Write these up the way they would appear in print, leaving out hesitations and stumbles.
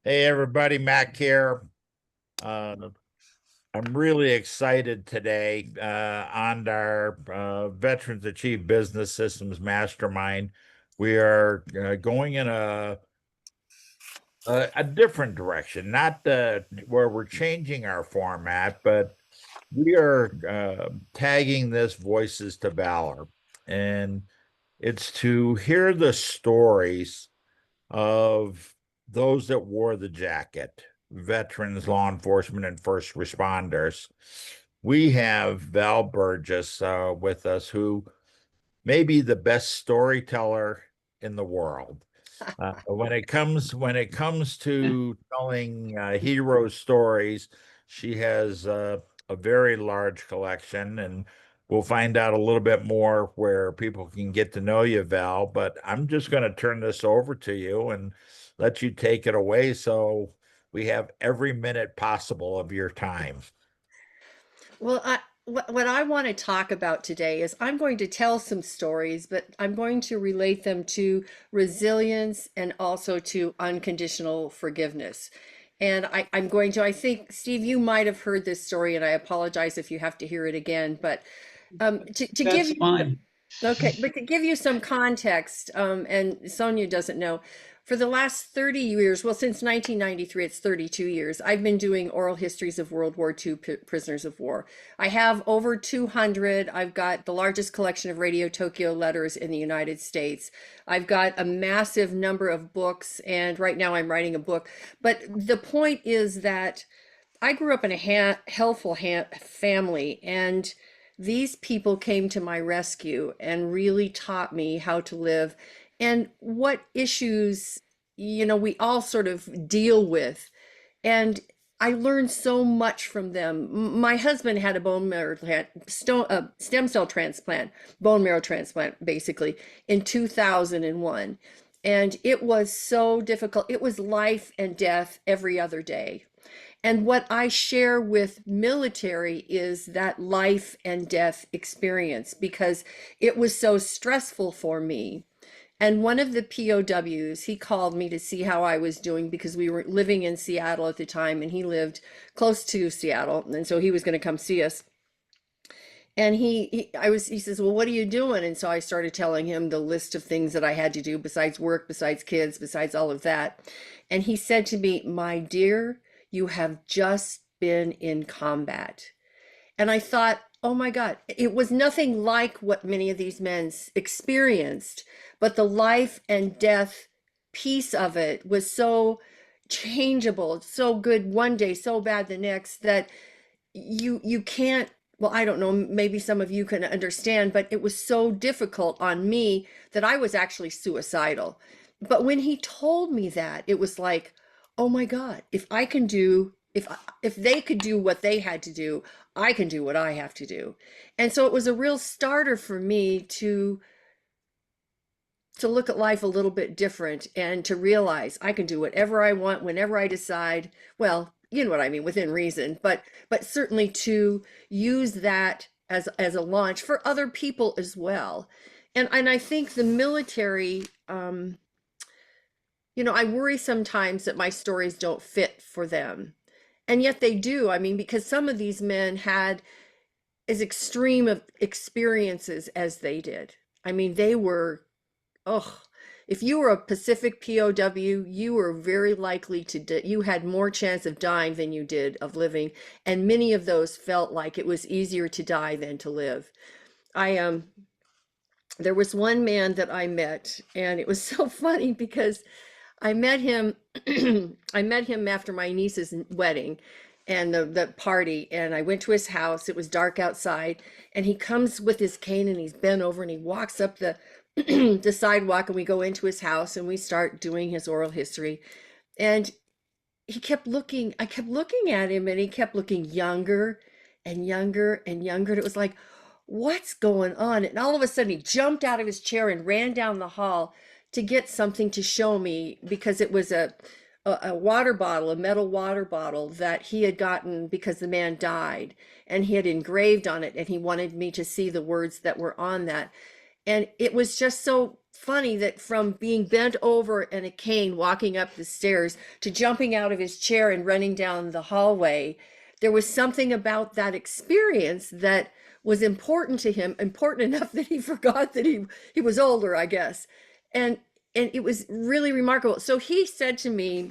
Hey everybody, Mac here. Uh, I'm really excited today on our Veterans Achieve Business Systems Mastermind. We are going in a different direction, not where we're changing our format, but we are tagging this Voices to Valor, and it's to hear the stories of those that wore the jacket, veterans, law enforcement, and first responders. We have Val Burgess with us, who may be the best storyteller in the world. When it comes to telling hero stories, she has a very large collection, and we'll find out a little bit more where people can get to know you, Val. But I'm just going to turn this over to you and let you take it away, so we have every minute possible of your time. Well, what I want to talk about today is I'm going to tell some stories, but I'm going to relate them to resilience and also to unconditional forgiveness. And I'm going to, I think, Steve, you might have heard this story, and I apologize if you have to hear it again, but to give That's you fine. Okay, but to give you some context, and Sonia doesn't know, for the last 30 years, well, since 1993, it's 32 years, I've been doing oral histories of World War II prisoners of war. I have over 200. I've got the largest collection of Radio Tokyo letters in the United States. I've got a massive number of books, and right now I'm writing a book. But the point is that I grew up in a helpful family, and these people came to my rescue and really taught me how to live and what issues, we all sort of deal with. And I learned so much from them. My husband had a stem cell transplant, bone marrow transplant, basically, in 2001. And it was so difficult. It was life and death every other day. And what I share with military is that life and death experience because it was so stressful for me. And one of the POWs, he called me to see how I was doing because we were living in Seattle at the time and he lived close to Seattle. And so he was going to come see us. And he says, "Well, what are you doing?" And so I started telling him the list of things that I had to do besides work, besides kids, besides all of that. And he said to me, "My dear, you have just been in combat." And I thought, oh my God, it was nothing like what many of these men experienced, but the life and death piece of it was so changeable, so good one day, so bad the next that you can't, well, I don't know, maybe some of you can understand, but it was so difficult on me that I was actually suicidal. But when he told me that, it was like, oh my God, if I can do, if they could do what they had to do, I can do what I have to do. And so it was a real starter for me to look at life a little bit different and to realize I can do whatever I want whenever I decide. Well, you know what I mean, within reason, but certainly to use that as a launch for other people as well. And I think the military, I worry sometimes that my stories don't fit for them. And yet they do. I mean, because some of these men had as extreme of experiences as they did. I mean, they were, oh, if you were a Pacific POW, you were very likely to, you had more chance of dying than you did of living. And many of those felt like it was easier to die than to live. I, there was one man that I met, and it was so funny because I met him, I met him after my niece's wedding and the party, and I went to his house. It was dark outside, and he comes with his cane and he's bent over and he walks up the the sidewalk, and we go into his house and we start doing his oral history. And he kept looking, I kept looking at him, and he kept looking younger and younger and younger. And it was like, what's going on? And all of a sudden he jumped out of his chair and ran down the hall to get something to show me because it was a water bottle, a metal water bottle that he had gotten because the man died, and he had engraved on it, and he wanted me to see the words that were on that. And it was just so funny that from being bent over in a cane walking up the stairs to jumping out of his chair and running down the hallway, there was something about that experience that was important to him, important enough that he forgot that he was older, I guess. And it was really remarkable. So he said to me,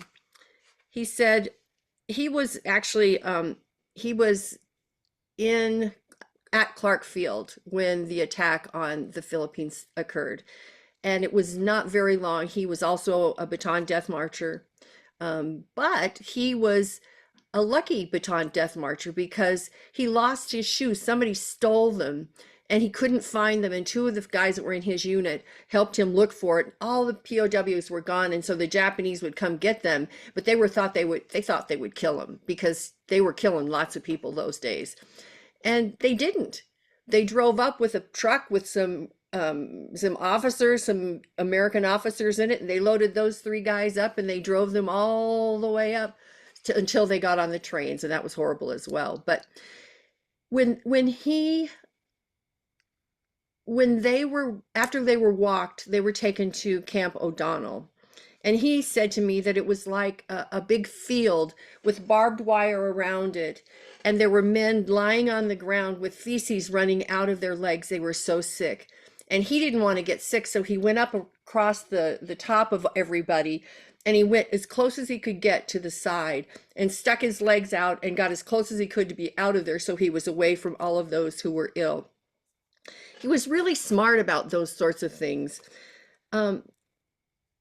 he said he was actually he was in at Clark Field when the attack on the Philippines occurred. And it was not very long. He was also a Bataan death marcher. But he was a lucky Bataan death marcher because he lost his shoes. Somebody stole them and he couldn't find them. And two of the guys that were in his unit helped him look for it. All the POWs were gone. And so the Japanese would come get them, but they thought they would kill them because they were killing lots of people those days. And they didn't. They drove up with a truck with some officers, some American officers in it, and they loaded those three guys up and they drove them all the way up until they got on the trains, and that was horrible as well. But when they were, after they were walked, they were taken to Camp O'Donnell. And he said to me that it was like a big field with barbed wire around it. And there were men lying on the ground with feces running out of their legs. They were so sick. And he didn't want to get sick, so he went up across the top of everybody, and he went as close as he could get to the side and stuck his legs out and got as close as he could to be out of there so he was away from all of those who were ill. He was really smart about those sorts of things.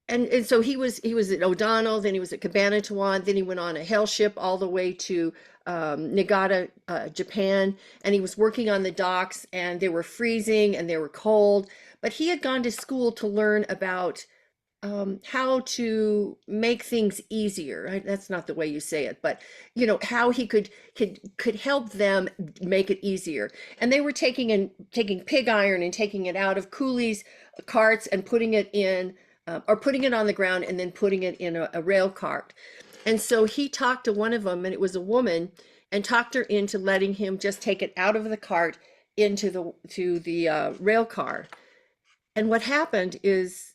And so he was at O'Donnell, then he was at Cabanatuan, then he went on a hell ship all the way to Niigata, Japan, and he was working on the docks, and they were freezing and they were cold. But he had gone to school to learn about how to make things easier. Right? That's not the way you say it, but you know how he could help them make it easier. And they were taking pig iron and taking it out of coolies' carts and putting it in. Or putting it on the ground and then putting it in a rail cart. And so he talked to one of them, and it was a woman, and talked her into letting him just take it out of the cart into the rail car. And what happened is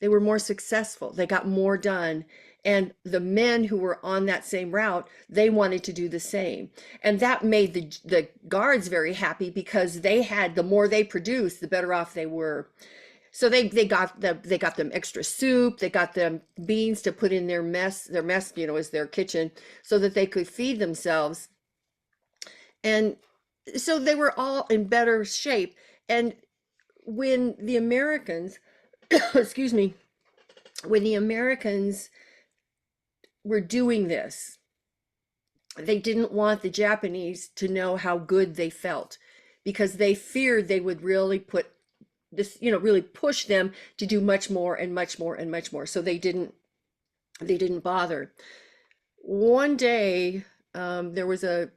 they were more successful. They got more done. And the men who were on that same route, they wanted to do the same. And that made the guards very happy because the more they produced, the better off they were. So they got them extra soup, they got them beans to put in their mess, is their kitchen, so that they could feed themselves. And so they were all in better shape. And when the Americans, excuse me, when the Americans were doing this, they didn't want the Japanese to know how good they felt because they feared they would really really push them to do much more and much more and much more. So they didn't bother. One day, there was a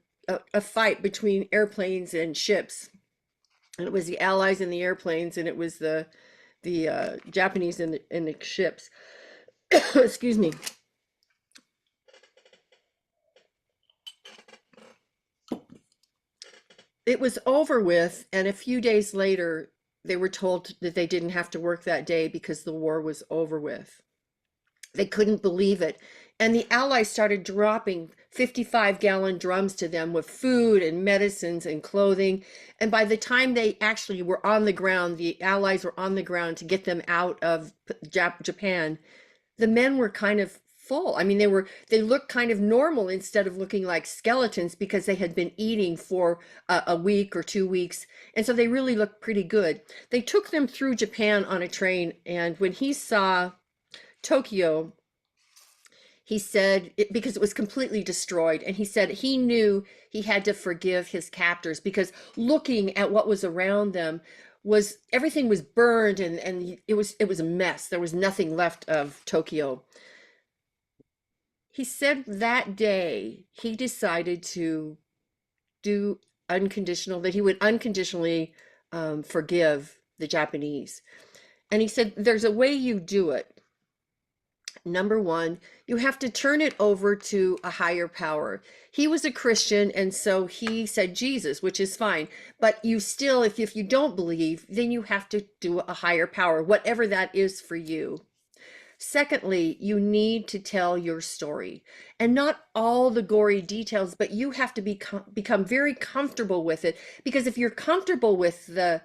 fight between airplanes and ships, and it was the Allies in the airplanes, and it was the Japanese in the ships. Excuse me. It was over with, and a few days later, they were told that they didn't have to work that day because the war was over with. They couldn't believe it. And the Allies started dropping 55-gallon drums to them with food and medicines and clothing. And by the time they actually were on the ground, the Allies were on the ground to get them out of Japan, the men were kind of full. I mean, they looked kind of normal instead of looking like skeletons because they had been eating for a week or 2 weeks. And so they really looked pretty good. They took them through Japan on a train. And when he saw Tokyo, he said, because it was completely destroyed, and he said he knew he had to forgive his captors because looking at what was around them everything was burned and it was a mess. There was nothing left of Tokyo. He said that day he decided to do that he would unconditionally forgive the Japanese. And he said, there's a way you do it. Number one, you have to turn it over to a higher power. He was a Christian, and so he said Jesus, which is fine. But you still, if you don't believe, then you have to do a higher power, whatever that is for you. Secondly, you need to tell your story, and not all the gory details, but you have to become very comfortable with it, because if you're comfortable with the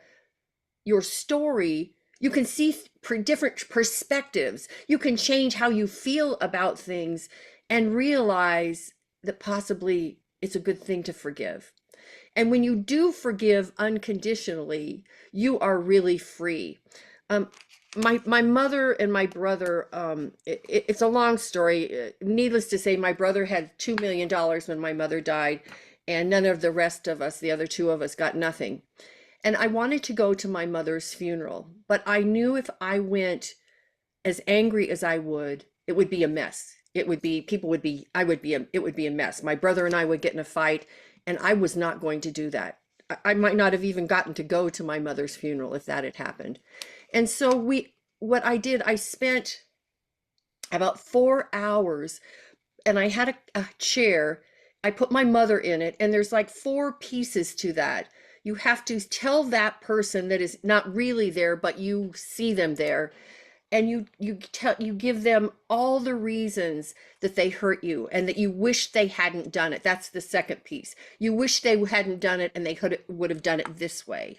your story, you can see different perspectives. You can change how you feel about things and realize that possibly it's a good thing to forgive. And when you do forgive unconditionally, you are really free. Um, my mother and my brother, it's a long story. Needless to say, my brother had $2 million when my mother died, and none of the rest of us, the other two of us, got nothing. And I wanted to go to my mother's funeral, but I knew if I went as angry as I would, it would be a mess. It would be, people would be, I would be, it would be a mess. My brother and I would get in a fight, and I was not going to do that. I might not have even gotten to go to my mother's funeral if that had happened. And so what I did, I spent about 4 hours, and I had a chair. I put my mother in it, and there's like four pieces to that. You have to tell that person that is not really there, but you see them there, and you give them all the reasons that they hurt you and that you wish they hadn't done it. That's the second piece. You wish they hadn't done it and they would have done it this way.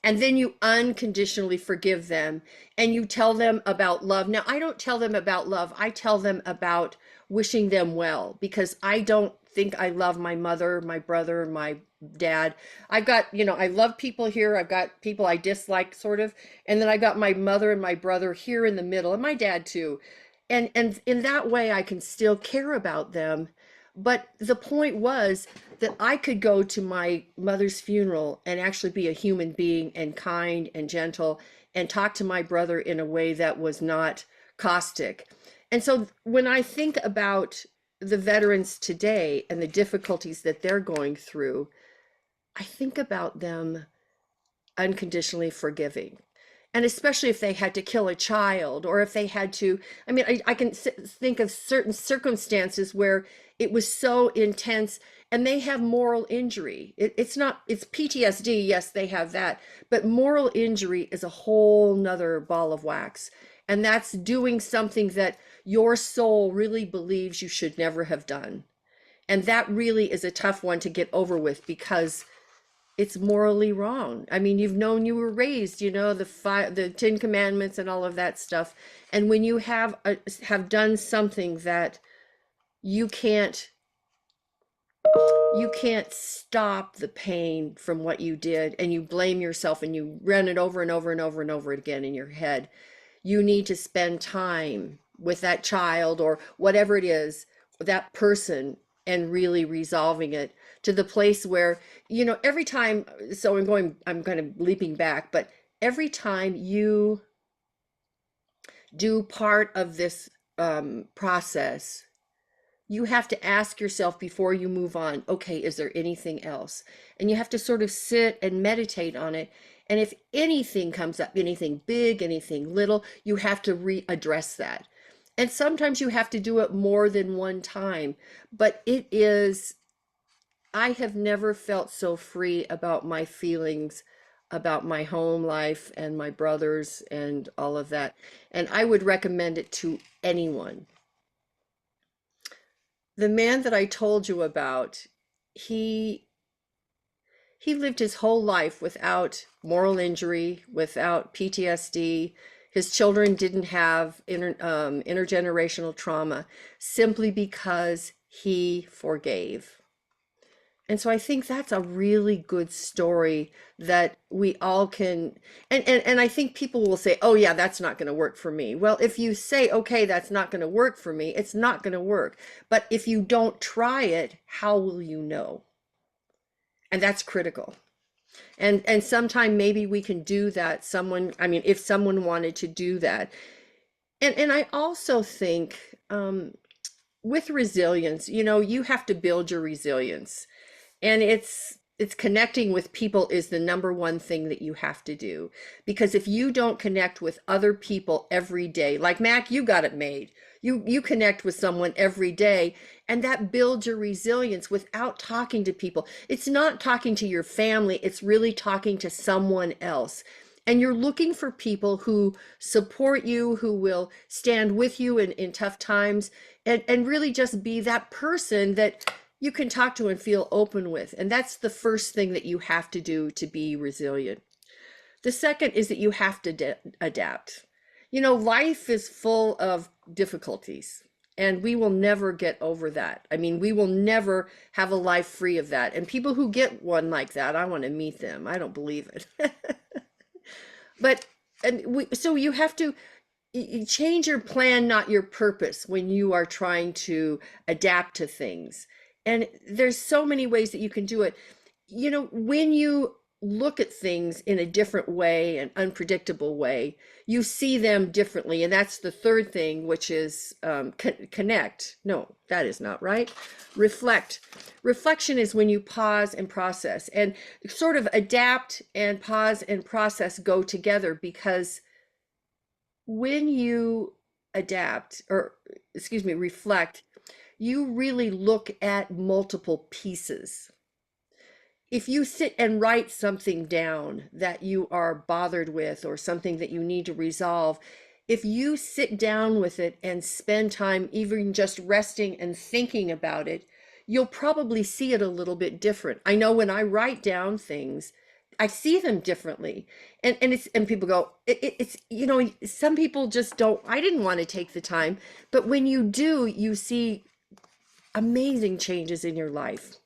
And then you unconditionally forgive them, and you tell them about love. Now, I don't tell them about love. I tell them about wishing them well, because I don't think I love my mother, my brother, my dad. I've got, I love people here. I've got people I dislike, sort of. And then I got my mother and my brother here in the middle, and my dad too. And in that way, I can still care about them. But the point was that I could go to my mother's funeral and actually be a human being and kind and gentle, and talk to my brother in a way that was not caustic. And so when I think about the veterans today and the difficulties that they're going through, I think about them unconditionally forgiving. And especially if they had to kill a child, or if they had to, I mean, I can think of certain circumstances where it was so intense and they have moral injury. It's not, it's PTSD. Yes, they have that, but moral injury is a whole nother ball of wax. And that's doing something that your soul really believes you should never have done. And that really is a tough one to get over with, because it's morally wrong. I mean, you've known, you were raised, the 10 commandments and all of that stuff. And when you have done something that you can't stop the pain from what you did, and you blame yourself and you run it over and over and over and over again in your head, you need to spend time with that child or whatever it is, that person, and really resolving it to the place where, every time, so I'm kind of leaping back, but every time you do part of this process, you have to ask yourself before you move on, okay, is there anything else? And you have to sort of sit and meditate on it. And if anything comes up, anything big, anything little, you have to readdress that. And sometimes you have to do it more than one time, but I have never felt so free about my feelings about my home life and my brothers and all of that. And I would recommend it to anyone. The man that I told you about, he he lived his whole life without moral injury, without PTSD. His children didn't have intergenerational trauma, simply because he forgave. And so I think that's a really good story that we all can, and I think people will say, oh yeah, that's not going to work for me. Well, if you say, okay, that's not going to work for me, it's not going to work. But if you don't try it, how will you know? And that's critical. And sometime maybe we can do that. I mean, if someone wanted to do that. And I also think, with resilience, you have to build your resilience. And it's connecting with people is the number one thing that you have to do. Because if you don't connect with other people every day, like Mac, you got it made. You connect with someone every day, and that builds your resilience without talking to people. It's not talking to your family, it's really talking to someone else. And you're looking for people who support you, who will stand with you in tough times, and really just be that person that you can talk to and feel open with. And that's the first thing that you have to do to be resilient. The second is that you have to adapt. You know, life is full of difficulties, and we will never get over that. I mean, we will never have a life free of that. And people who get one like that, I want to meet them. I don't believe it. But so you have to you change your plan, not your purpose, when you are trying to adapt to things. And there's so many ways that you can do it. You know, when you look at things in a different way, an unpredictable way, you see them differently. And that's the third thing, which is connect. No, that is not right. Reflect. Reflection is when you pause and process, and sort of adapt and pause and process go together, because when you adapt, or excuse me, reflect, you really look at multiple pieces. If you sit and write something down that you are bothered with, or something that you need to resolve, if you sit down with it and spend time even just resting and thinking about it, you'll probably see it a little bit different. I know when I write down things, I see them differently. And people go, it's, you know, some people just don't, I didn't want to take the time, but when you do, you see amazing changes in your life.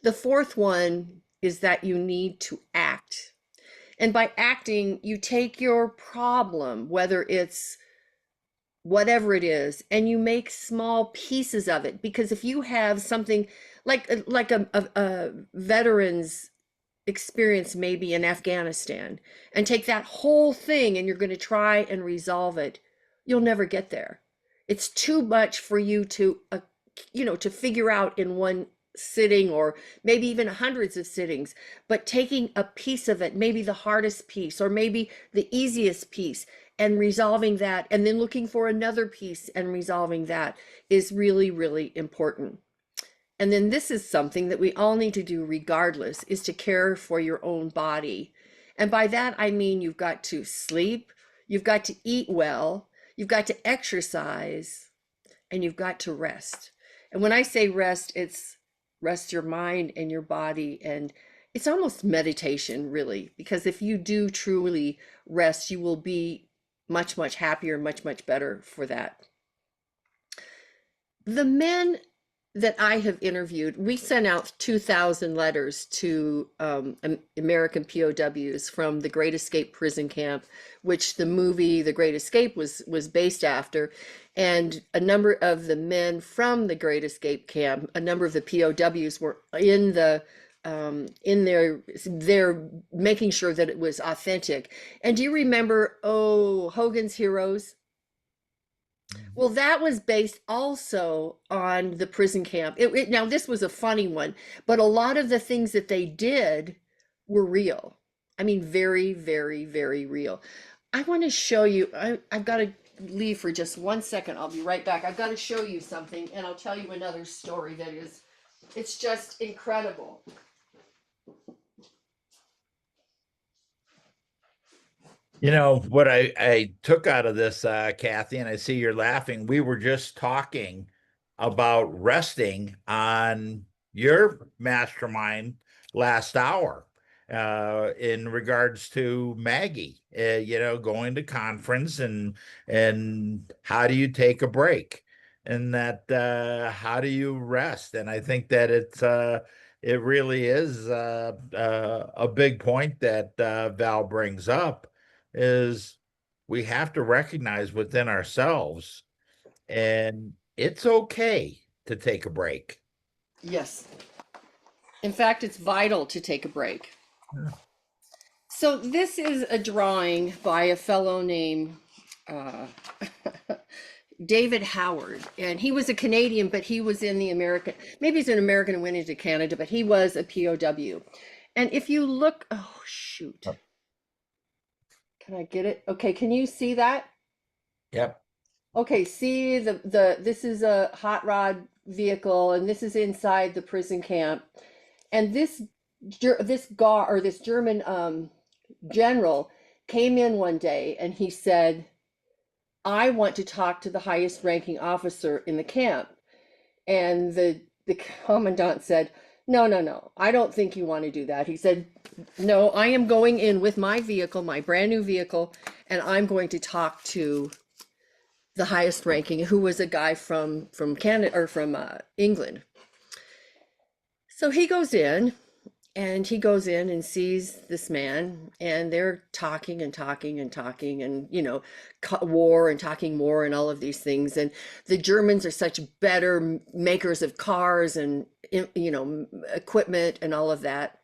The fourth one is that you need to act. And by acting, you take your problem, whether it's whatever it is, and you make small pieces of it. Because if you have something like a veteran's experience maybe in Afghanistan, and take that whole thing and you're going to try and resolve it, you'll never get there. It's too much for you to to figure out in one sitting, or maybe even hundreds of sittings. But taking a piece of it, maybe the hardest piece or maybe the easiest piece, and resolving that, and then looking for another piece and resolving that, is really, really important. And then this is something that we all need to do regardless, is to care for your own body. And by that, I mean, you've got to sleep, you've got to eat well, you've got to exercise, and you've got to rest. And when I say rest, it's rest your mind and your body. And it's almost meditation, really, because if you do truly rest, you will be much, much happier, much, much better for that. The men that I have interviewed, we sent out 2,000 letters to American POWs from the Great Escape prison camp, which the movie The Great Escape was based after. And a number of the men from the Great Escape camp, a number of the POWs were in there making sure that it was authentic. And do you remember, Hogan's Heroes? Well, that was based also on the prison camp. Now, this was a funny one, but a lot of the things that they did were real. I mean, very, very, very real. I want to show you, I've got to leave for just 1 second. I'll be right back. I've got to show you something, and I'll tell you another story that is, it's just incredible. You know what I took out of this, Kathy, and I see you're laughing. We were just talking about resting on your mastermind last hour, in regards to Maggie, going to conference, and how do you take a break, and that how do you rest? And I think that it really is a big point that Val brings up, is we have to recognize within ourselves, and it's okay to take a break. Yes. In fact, it's vital to take a break. Yeah. So this is a drawing by a fellow named, uh, David Howard, and he was a Canadian, but he was in the American, maybe he's an American and went into Canada, but he was a POW. And if you look, oh shoot, can I get it? Okay, can you see that? Yep. Okay, see the this is a hot rod vehicle, and this is inside the prison camp. And this German general came in one day and he said, I want to talk to the highest ranking officer in the camp. And the commandant said, no, no, no, I don't think you want to do that. He said, no, I am going in with my vehicle, my brand new vehicle, and I'm going to talk to the highest ranking, who was a guy from Canada or from England. So he goes in and sees this man, and they're talking and talking and talking, and war and talking war and all of these things. And the Germans are such better makers of cars and equipment and all of that.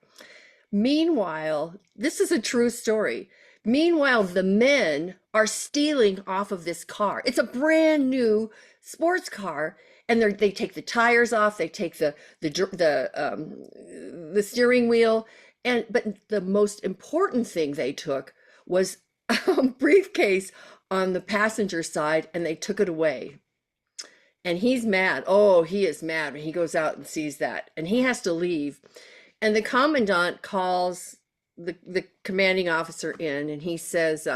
Meanwhile, this is a true story. Meanwhile, the men are stealing off of this car. It's a brand new sports car, and they take the tires off. They take the steering wheel, but the most important thing they took was a briefcase on the passenger side, and they took it away. And he's mad. Oh, he is mad when he goes out and sees that, and he has to leave. And the commandant calls the commanding officer in, and he says,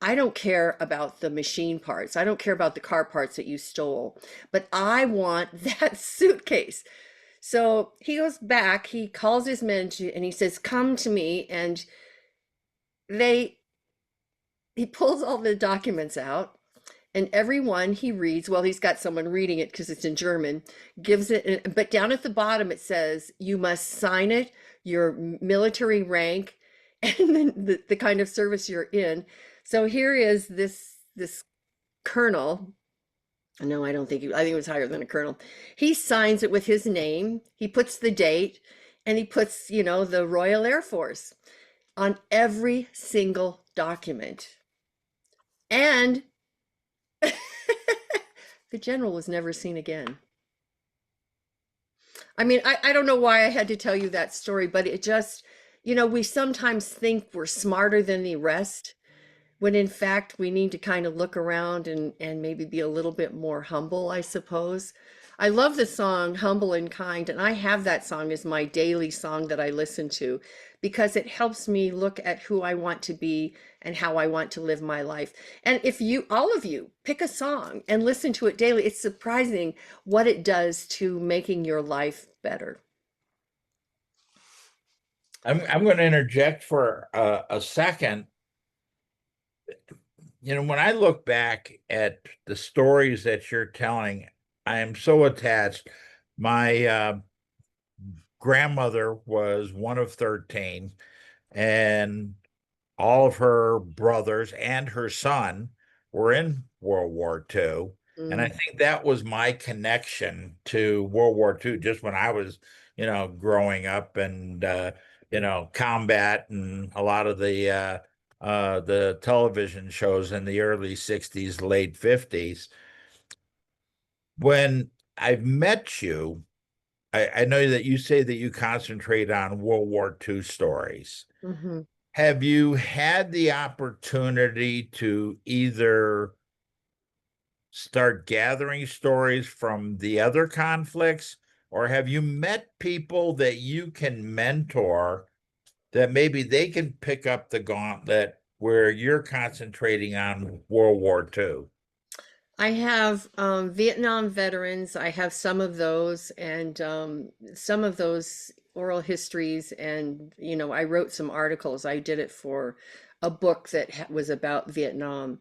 I don't care about the machine parts. I don't care about the car parts that you stole, but I want that suitcase. So he goes back, he calls his men and he says, come to me. And he pulls all the documents out, and everyone he reads, well, he's got someone reading it because it's in German, gives it, but down at the bottom it says, you must sign it, your military rank, and then the kind of service you're in. So here is this colonel. No, I think it was higher than a colonel. He signs it with his name, he puts the date, and he puts, the Royal Air Force on every single document. And the general was never seen again. I mean, I don't know why I had to tell you that story, but it just, we sometimes think we're smarter than the rest, when in fact we need to kind of look around and maybe be a little bit more humble, I suppose. I love the song Humble and Kind, and I have that song as my daily song that I listen to because it helps me look at who I want to be and how I want to live my life. And if all of you pick a song and listen to it daily, it's surprising what it does to making your life better. I'm going to interject for a second. When I look back at the stories that you're telling, I am so attached. My grandmother was one of 13, and all of her brothers and her son were in World War II. And I think that was my connection to World War II, just when I was, growing up, and, combat and a lot of the television shows in the early 60s, late 50s. When I've met you, I know that you say that you concentrate on World War II stories. Mm-hmm. Have you had the opportunity to either start gathering stories from the other conflicts, or have you met people that you can mentor that maybe they can pick up the gauntlet where you're concentrating on World War II? I have Vietnam veterans. I have some of those, and some of those oral histories. And, I wrote some articles. I did it for a book that was about Vietnam.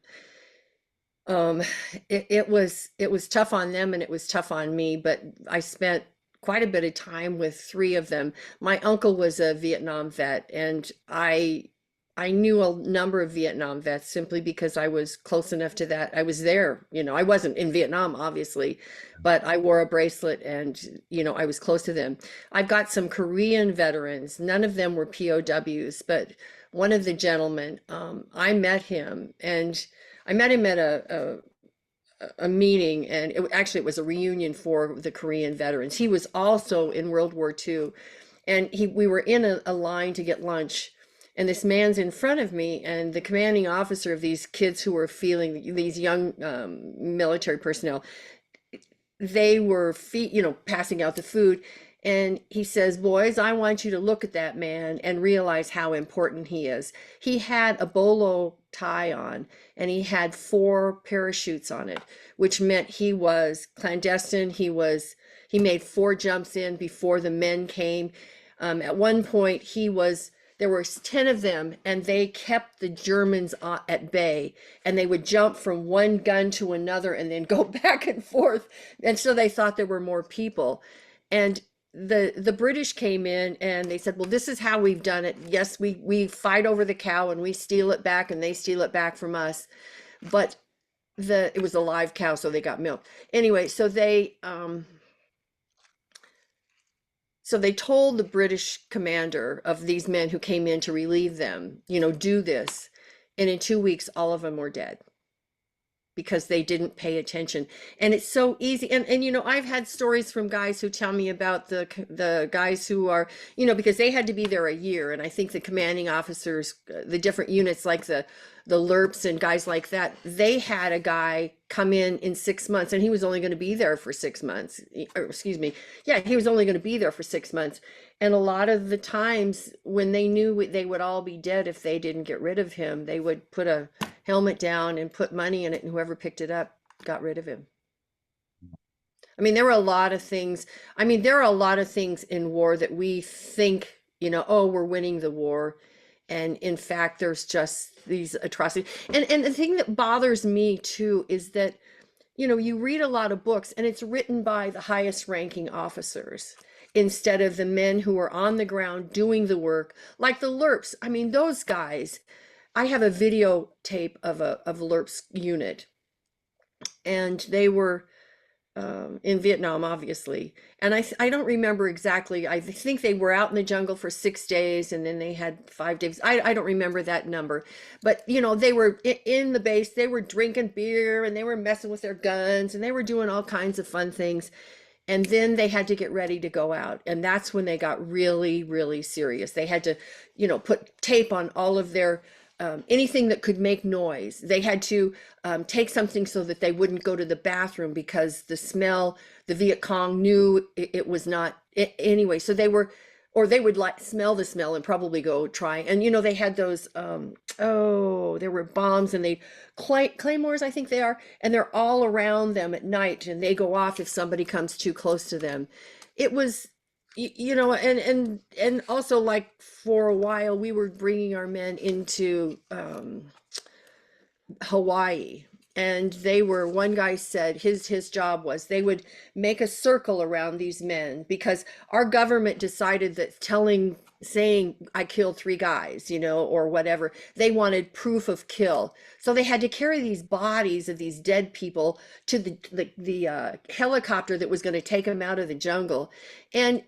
Um, it was tough on them and it was tough on me, but I spent quite a bit of time with three of them. My uncle was a Vietnam vet, and I knew a number of Vietnam vets simply because I was close enough to that. I was there, I wasn't in Vietnam, obviously, but I wore a bracelet and, I was close to them. I've got some Korean veterans. None of them were POWs, but one of the gentlemen, I met him, and I met him at a meeting, and actually it was a reunion for the Korean veterans. He was also in World War II, and we were in a line to get lunch, and this man's in front of me, and the commanding officer of these kids who were feeling these young military personnel, they were passing out the food, and he says, boys, I want you to look at that man and realize how important he is. He had a bolo tie on, and he had 4 parachutes on it, which meant he was clandestine. He made 4 jumps in before the men came. At one point there were 10 of them, and they kept the Germans at bay, and they would jump from one gun to another and then go back and forth. And so they thought there were more people. And the British came in and they said, well, this is how we've done it. Yes, we fight over the cow and we steal it back, and they steal it back from us. But it was a live cow, so they got milk. Anyway, so they told the British commander of these men who came in to relieve them, do this. And in 2 weeks, all of them were dead because they didn't pay attention. And it's so easy. And I've had stories from guys who tell me about the guys who are, because they had to be there a year. And I think the commanding officers, the different units like the LRPs and guys like that, they had a guy come in 6 months, and he was only going to be there for 6 months. Or, excuse me. Yeah, he was only going to be there for 6 months. And a lot of the times when they knew they would all be dead if they didn't get rid of him, they would put a helmet down and put money in it, and whoever picked it up got rid of him. I mean, there were a lot of things. I mean, there are a lot of things in war that we think, oh, we're winning the war. And in fact, there's just these atrocities. And the thing that bothers me too is that, you read a lot of books and it's written by the highest ranking officers instead of the men who are on the ground doing the work, like the LRPs. I mean, those guys, I have a videotape of a LRPs unit, and they were in Vietnam, obviously. And I don't remember exactly. I think they were out in the jungle for 6 days, and then they had 5 days. I don't remember that number. But, they were in the base. They were drinking beer, and they were messing with their guns, and they were doing all kinds of fun things. And then they had to get ready to go out. And that's when they got really, really serious. They had to, put tape on all of their anything that could make noise. They had to take something so that they wouldn't go to the bathroom because the smell, the Viet Cong knew it was not anyway. So they would smell the smell and probably go try. And they had those there were bombs, and claymores, I think they are, and they're all around them at night, and they go off if somebody comes too close to them. It was, and also, like, for a while we were bringing our men into Hawaii, and one guy said his job was they would make a circle around these men because our government decided that saying I killed 3 guys, or whatever, they wanted proof of kill. So they had to carry these bodies of these dead people to the helicopter that was going to take them out of the jungle. And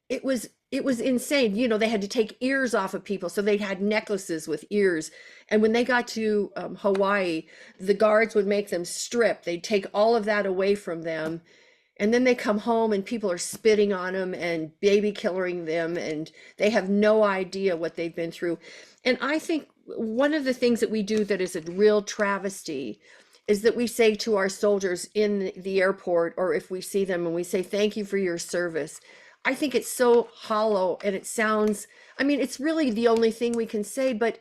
it was insane. They had to take ears off of people, so they had necklaces with ears. And when they got to Hawaii, the guards would make them strip. They'd take all of that away from them, and then they come home and people are spitting on them and baby killing them, and they have no idea what they've been through. And I think one of the things that we do that is a real travesty is that we say to our soldiers in the airport, or if we see them, and we say, thank you for your service. I think it's so hollow, and it sounds, I mean, it's really the only thing we can say. But,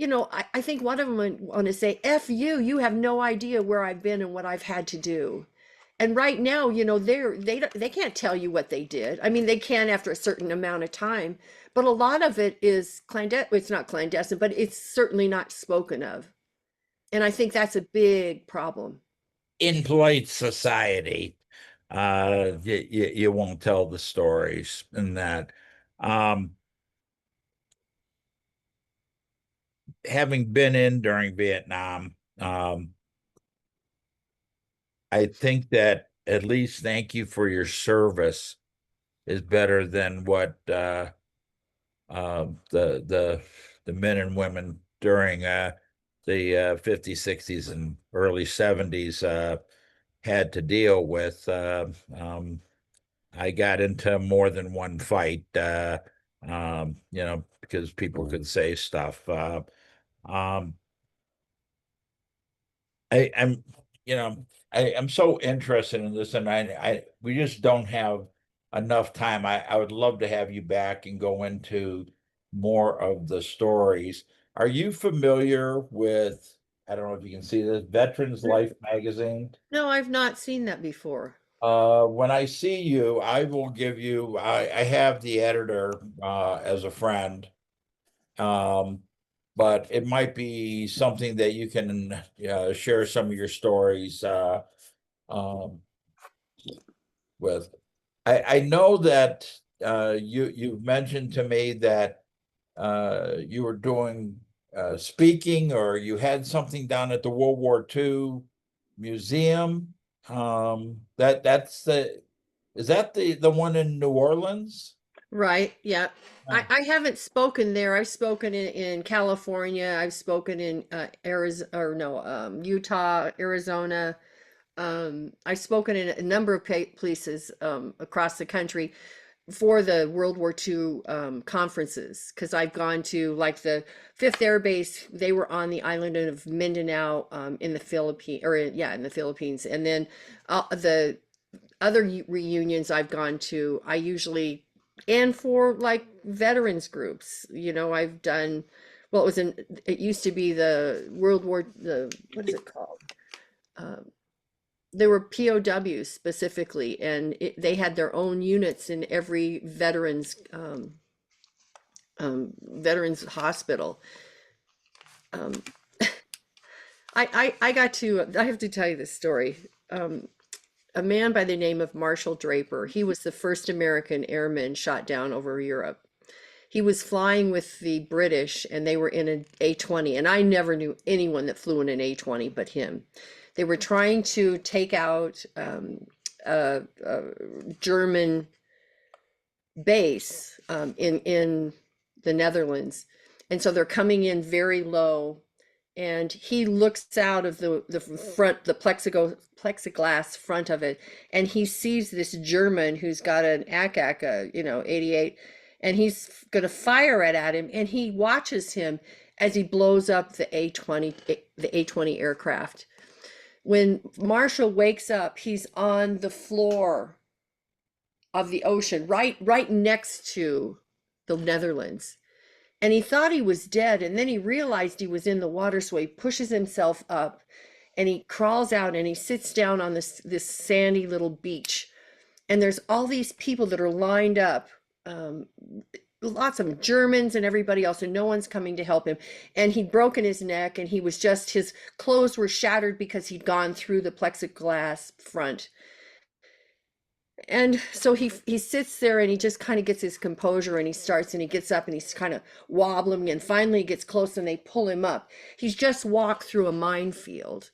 I think one of them want to say, F you, you have no idea where I've been and what I've had to do. And right now, they can't tell you what they did. I mean, they can after a certain amount of time, but a lot of it is clandestine. It's not clandestine, but it's certainly not spoken of. And I think that's a big problem. In polite society, you won't tell the stories, and that. Having been in during Vietnam, I think that at least thank you for your service is better than what the men and women during the 50s, 60s, and early 70s had to deal with. I got into more than one fight, because people could say stuff. Um, I'm, I'm so interested in this, and we just don't have enough time. I would love to have you back and go into more of the stories. Are you familiar with, I don't know if you can see this, Veterans Life magazine? No, I've not seen that before. When I see you, I will give you, I have the editor as a friend. Um, but it might be something that you can share some of your stories um, with. I know that you mentioned to me that you were doing speaking, or you had something down at the World War II Museum. That's the is that the one in New Orleans? Right. Yeah. I, Oh, I haven't spoken there. I've spoken in California. I've spoken in Arizona, or no, Utah, Arizona. I've spoken in a number of places across the country for the World War II conferences, because I've gone to like the Fifth Air Base. They were on the island of Mindanao in the Philippines, yeah, in the Philippines. And then the other reunions I've gone to, I usually, and for like veterans groups, I've done, well, it used to be what is it called? Um, there were POWs specifically, and they had their own units in every veterans hospital. Um, I have to tell you this story. A man by the name of Marshall Draper, he was the first American airman shot down over Europe. He was flying with the British, and they were in an A-20, and I never knew anyone that flew in an A-20 but him. They were trying to take out a German base in the Netherlands, and so they're coming in very low, and he looks out of the front, the plexiglass front of it, and he sees this German who's got an ACAC, 88, and he's going to fire it at him, and he watches him as he blows up the A-20 aircraft. When Marshall wakes up, he's on the floor of the ocean, right next to the Netherlands. And he thought he was dead, and then he realized he was in the water, so he pushes himself up and he crawls out and he sits down on this sandy little beach. And there's all these people that are lined up, um, lots of Germans and everybody else, and no one's coming to help him. And he'd broken his neck, and his clothes were shattered because he'd gone through the plexiglass front. And so he sits there and he just kind of gets his composure, and he gets up and he's kind of wobbling, and finally he gets close and they pull him up. He's just walked through a minefield.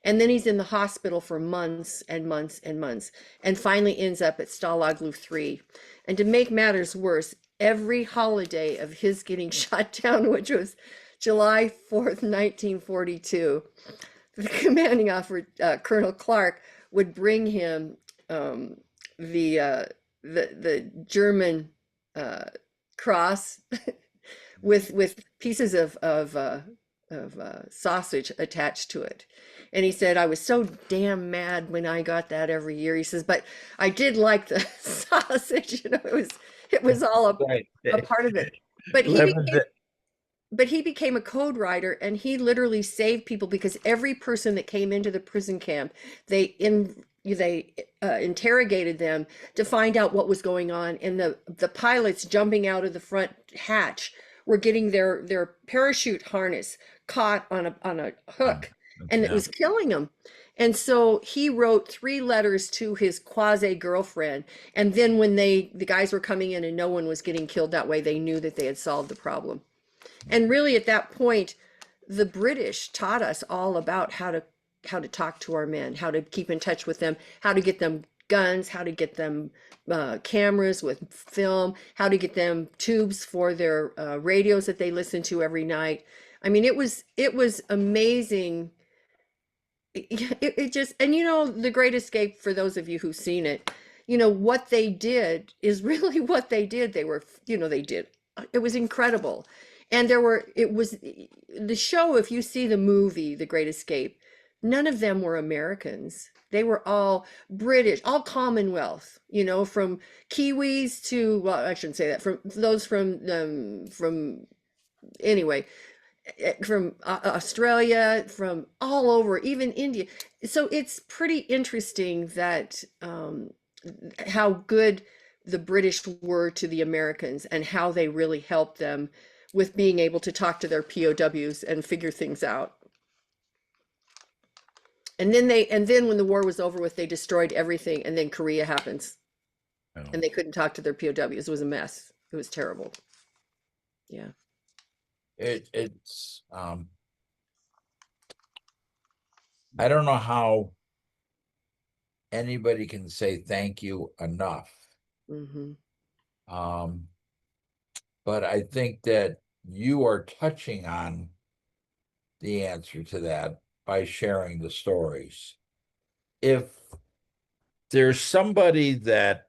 And then he's in the hospital for months and months and months, and finally ends up at Stalag Luft 3. And to make matters worse, every holiday of his getting shot down, which was July 4th, 1942, the commanding officer, Colonel Clark, would bring him um, the the German uh, cross with pieces of sausage attached to it. And he said, I was so damn mad when I got that every year. He says, but I did like the sausage. It was all right. a part of it. But he Living became the, but he became a code writer, and he literally saved people, because every person that came into the prison camp, they interrogated them to find out what was going on, and the pilots jumping out of the front hatch were getting their parachute harness caught on a hook, and it yeah. was killing them. And so he wrote 3 letters to his quasi girlfriend, and then when the guys were coming in and no one was getting killed that way, they knew that they had solved the problem. And really, at that point, the British taught us all about how to talk to our men, how to keep in touch with them, how to get them guns, how to get them cameras with film, how to get them tubes for their radios that they listen to every night. I mean, it was amazing. It just, and The Great Escape, for those of you who've seen it, what they did is really what they did. They did. It was incredible. And it was the show, if you see the movie, The Great Escape, none of them were Americans. They were all British, all Commonwealth, from Kiwis to, well, I shouldn't say that, from those from anyway, from Australia, from all over, even India. So it's pretty interesting that how good the British were to the Americans and how they really helped them with being able to talk to their POWs and figure things out. And then when the war was over with, they destroyed everything, and then Korea happens, You know, and they couldn't talk to their POWs. It was a mess. It was terrible. Yeah. it's I don't know how anybody can say thank you enough. Hmm. Um, but I think that you are touching on the answer to that by sharing the stories. If there's somebody that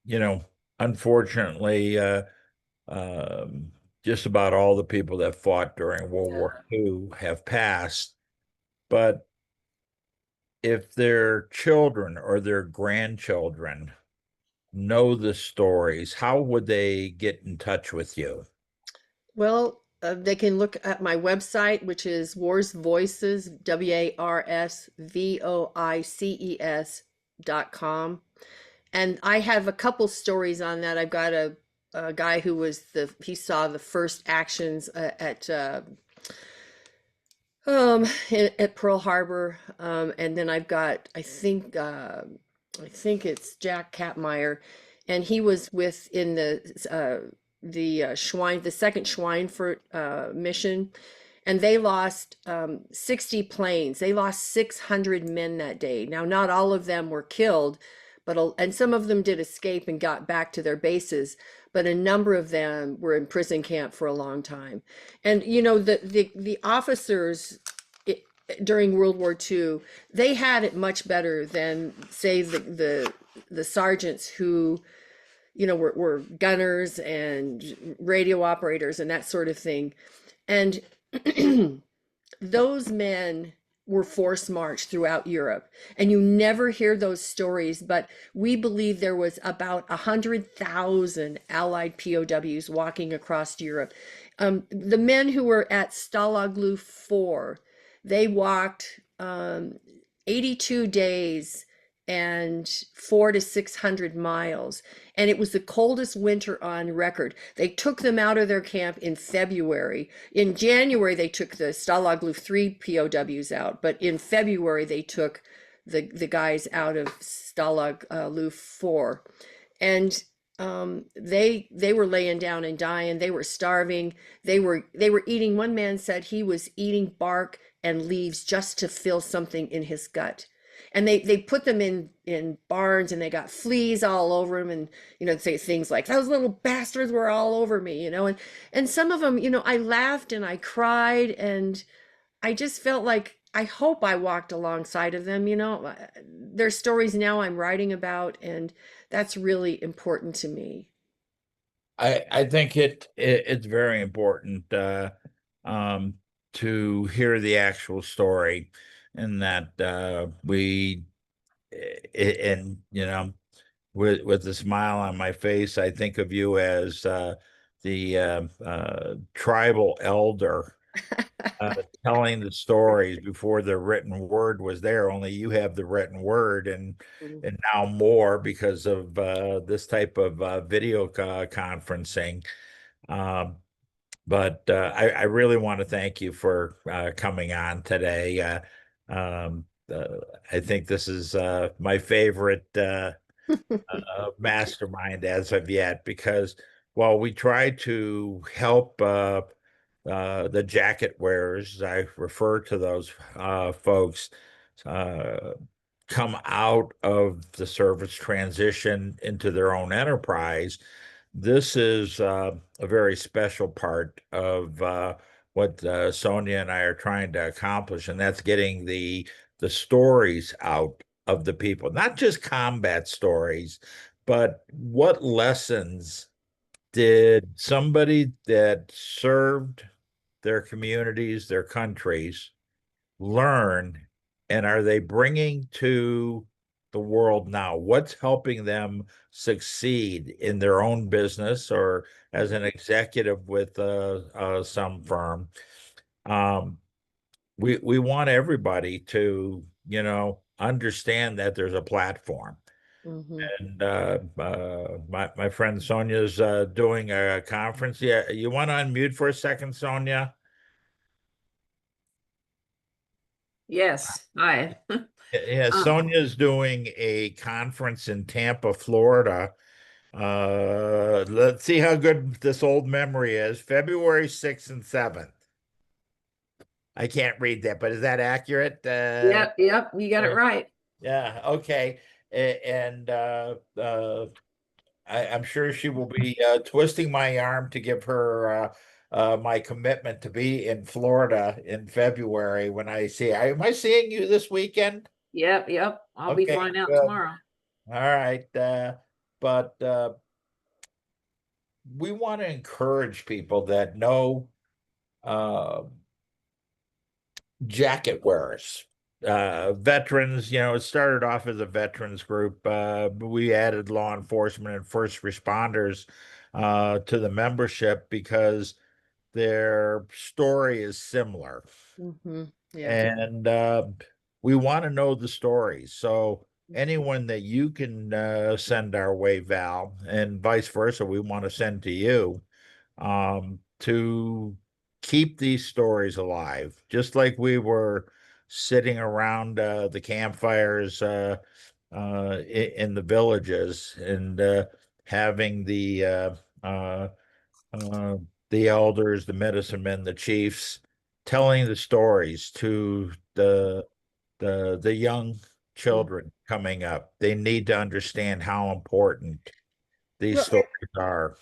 you know, unfortunately, um, just about all the people that fought during World Yeah. War II have passed, but if their children or their grandchildren know the stories, how would they get in touch with you? Well, they can look at my website, which is Wars Voices, WARSVOICES.com. And I have a couple stories on that. I've got a guy who he saw the first actions at Pearl Harbor. And then I've got, I think it's Jack Kapmeyer, and he was with in the second Schweinfurt mission, and they lost 60 planes. They lost 600 men that day. Now, not all of them were killed, and some of them did escape and got back to their bases, but a number of them were in prison camp for a long time. And the officers during World War II, they had it much better than, say, the sergeants who were gunners and radio operators and that sort of thing. And those men were forced marched throughout Europe, and you never hear those stories, but we believe there was about 100,000 Allied POWs walking across Europe. The men who were at Stalag Luft 4, they walked 82 days and 400 to 600 miles, and it was the coldest winter on record. They took them out of their camp in February. In January, they took the Stalag Luft 3 POWs out, but in February, they took the guys out of Stalag Luft 4. And they were laying down and dying. They were starving. They were eating. One man said he was eating bark and leaves just to fill something in his gut. And they put them in barns, and they got fleas all over them, and say things like, those little bastards were all over me, and some of them, I laughed and I cried, and I just felt like I hope I walked alongside of them. There's stories now I'm writing about, and that's really important to me. I think it's very important um, to hear the actual story, and that and with a smile on my face, I think of you as the tribal elder telling the stories before the written word was there. Only you have the written word, Mhm. and now more because of this type of video conferencing. Um, but I really want to thank you for coming on today. I think this is my favorite mastermind as of yet, because while we try to help the jacket wearers, I refer to those folks, uh, come out of the service, transition into their own enterprise. this is a very special part of what Sonia and I are trying to accomplish, and that's getting the stories out of the people, not just combat stories, but what lessons did somebody that served their communities, their countries, learn, and are they bringing to the world now? What's helping them succeed in their own business or as an executive with some firm? Um, we want everybody to, understand that there's a platform. Hmm. And my friend Sonia's doing a conference. Yeah, you want to unmute for a second, Sonia? Yes, hi. Yeah, Sonia's doing a conference in Tampa, Florida. Let's see how good this old memory is. February 6th and 7th. I can't read that, but is that accurate? Yep, you got it right. Yeah, okay. And I'm sure she will be twisting my arm to give her my commitment to be in Florida in February when I see her. Am I seeing you this weekend? Yep. I'll be Okay, flying out good. tomorrow. All right. But we want to encourage people that know uh, jacket wearers, veterans. It started off as a veterans group. But we added law enforcement and first responders to the membership because their story is similar. Hmm. Yeah. And we want to know the stories. So anyone that you can send our way, Val, and vice versa, we want to send to you to keep these stories alive, just like we were sitting around the campfires in the villages and having uh, uh, the elders, the medicine men, the chiefs, telling the stories to the young Mm. children coming up. They need to understand how important these Well, stories are.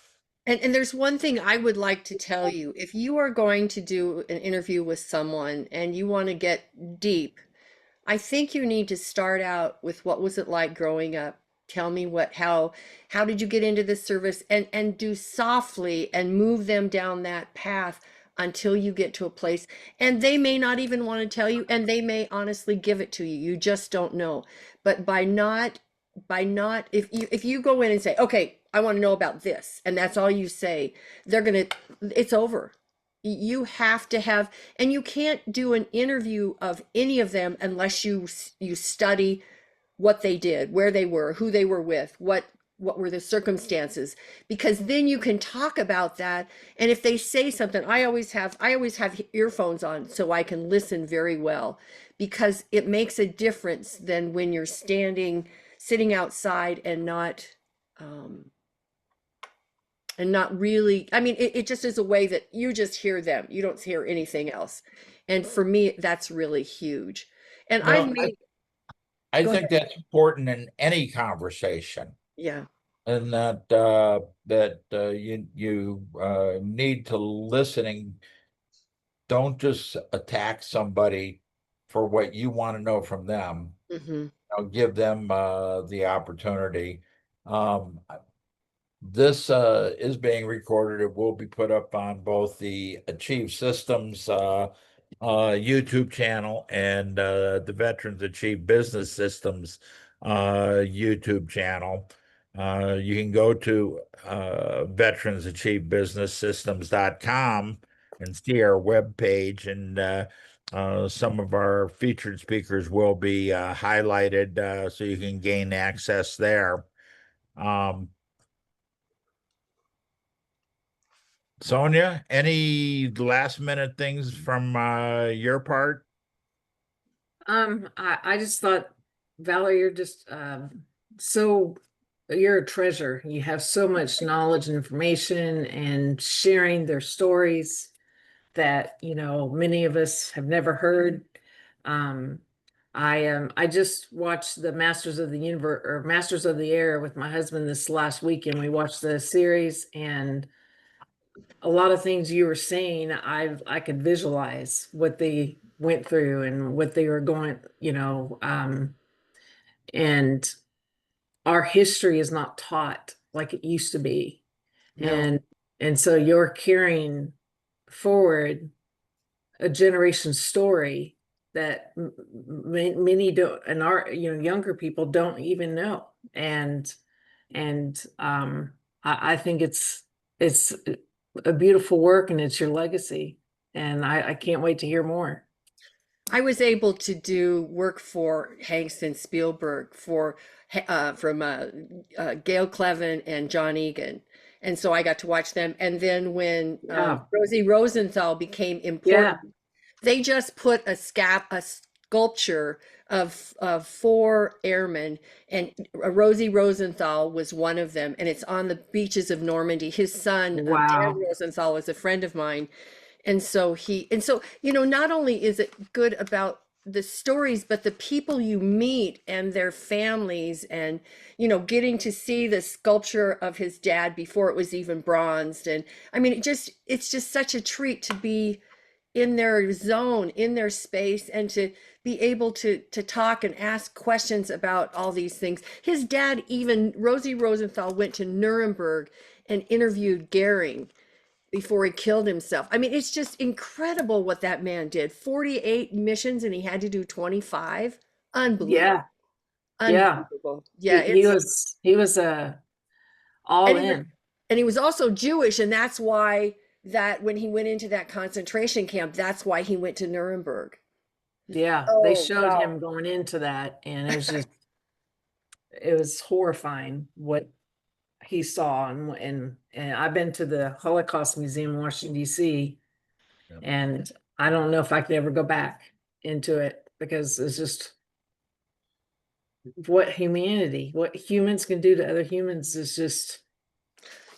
and there's one thing I would like to tell you. If you are going to do an interview with someone and you want to get deep, I think you need to start out with what was it like growing up? Tell me how did you get into this service, and do softly and move them down that path until you get to a place, and they may not even want to tell you, and they may honestly give it to you. You just don't know. But by not if you go in and say, "Okay, I want to know about this," and that's all you say, they're going to it's over. You have to have, and you can't do an interview of any of them unless you study what they did, where they were, who they were with, what were the circumstances, because then you can talk about that. And if they say something, I always have earphones on so I can listen very well, because it makes a difference than when you're sitting outside um and not really, I mean, it just is a way that you just hear them, you don't hear anything else. And for me, that's really huge. And I've Well, made I Go ahead. think that's important in any conversation, Yeah. and that you need to listening. Don't just attack somebody for what you want to know from them. Hmm. Give them the opportunity. Um, This is being recorded. It will be put up on both the Achieve Systems YouTube channel and the Veterans Achieve Business Systems YouTube channel. You can go to veteransachievebusinesssystems.com and see our webpage, and some of our featured speakers will be highlighted so you can gain access there. Um, Sonia, any last minute things from your part? I just thought, Valor, you're just so you're a treasure. You have so much knowledge and information and sharing their stories that, many of us have never heard. Um, I just watched the Masters of the Universe or Masters of the Air with my husband this last weekend. We watched the series, and a lot of things you were saying, I could visualize what they went through and what they were going, and our history is not taught like it used to be. No. And so you're carrying forward a generation story that many don't, and our younger people don't even know. And I think it's a beautiful work, and it's your legacy, and I can't wait to hear more. I was able to do work for Hanks and Spielberg from Gail Clevin and John Egan, and so I got to watch them. And then when Yeah, Rosie Rosenthal became yeah, important, they just put a sculpture of four airmen, and Rosie Rosenthal was one of them, and it's on the beaches of Normandy. His son, Dan wow, Rosenthal, was a friend of mine, and so not only is it good about the stories, but the people you meet and their families, and getting to see the sculpture of his dad before it was even bronzed. And I mean, it's just such a treat to be in their zone, in their space, and to be able to talk and ask questions about all these things. His dad, even Rosie Rosenthal, went to Nuremberg and interviewed Goering before he killed himself. I mean, it's just incredible what that man did. 48 missions and he had to do 25. Unbelievable. yeah, yeah. Unbelievable. Yeah, He was all and he was in. and he was also Jewish, and that's why that when he went into that concentration camp, that's why he went to Nuremberg. Yeah, they Oh, showed wow. him going into that, and it was horrifying what he saw. And I've been to the Holocaust Museum in Washington, D.C., Yep. and I don't know if I could ever go back into it, because it's just what humans can do to other humans is just,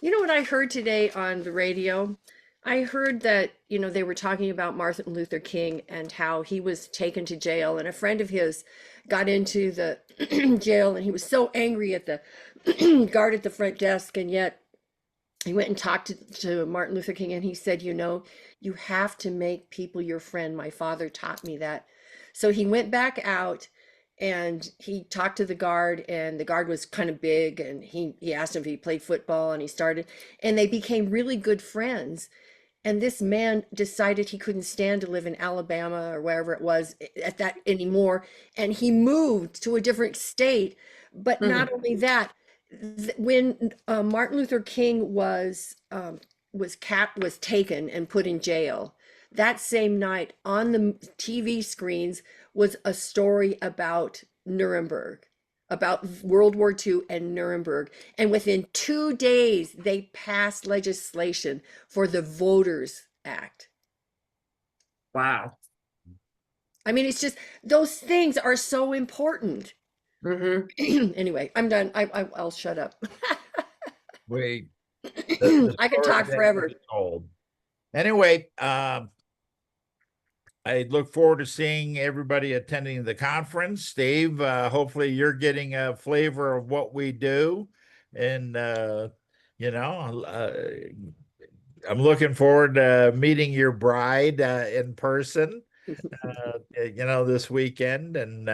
You know what I heard today on the radio? I heard that, they were talking about Martin Luther King and how he was taken to jail, and a friend of his got into the jail, and he was so angry at the guard at the front desk, and yet he went and talked to Martin Luther King, and he said, you have to make people your friend. My father taught me that. So he went back out and he talked to the guard, and the guard was kind of big, and he asked him if he played football, and he started, and they became really good friends. And this man decided he couldn't stand to live in Alabama or wherever it was at that anymore, and he moved to a different state. But not mhm. only that, when Martin Luther King was taken and put in jail, that same night on the TV screens was a story about Nuremberg, about World War II and Nuremberg. And within 2 days, they passed legislation for the Voters Act. Wow. I mean, it's just those things are so important. Hmm. Anyway, I'm done. I'll shut up. We the I can story talk that forever. was told. Anyway, I look forward to seeing everybody attending the conference. Steve, hopefully you're getting a flavor of what we do. And, you know, I'm looking forward to meeting your bride in person, this weekend. And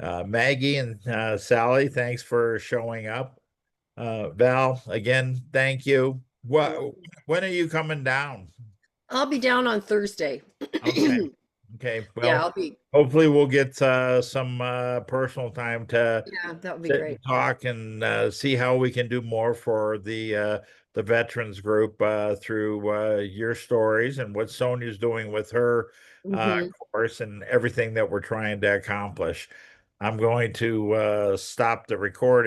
Maggie and Sally, thanks for showing up. Val, again, thank you. When are you coming down? I'll be down on Thursday. Okay. Okay. Yeah, Well, I'll be. hopefully we'll get some personal time to Yeah, that would be sit and great. talk and see how we can do more for the veterans group through your stories and what Sonia's doing with her Hmm. course and everything that we're trying to accomplish. I'm going to stop the recording.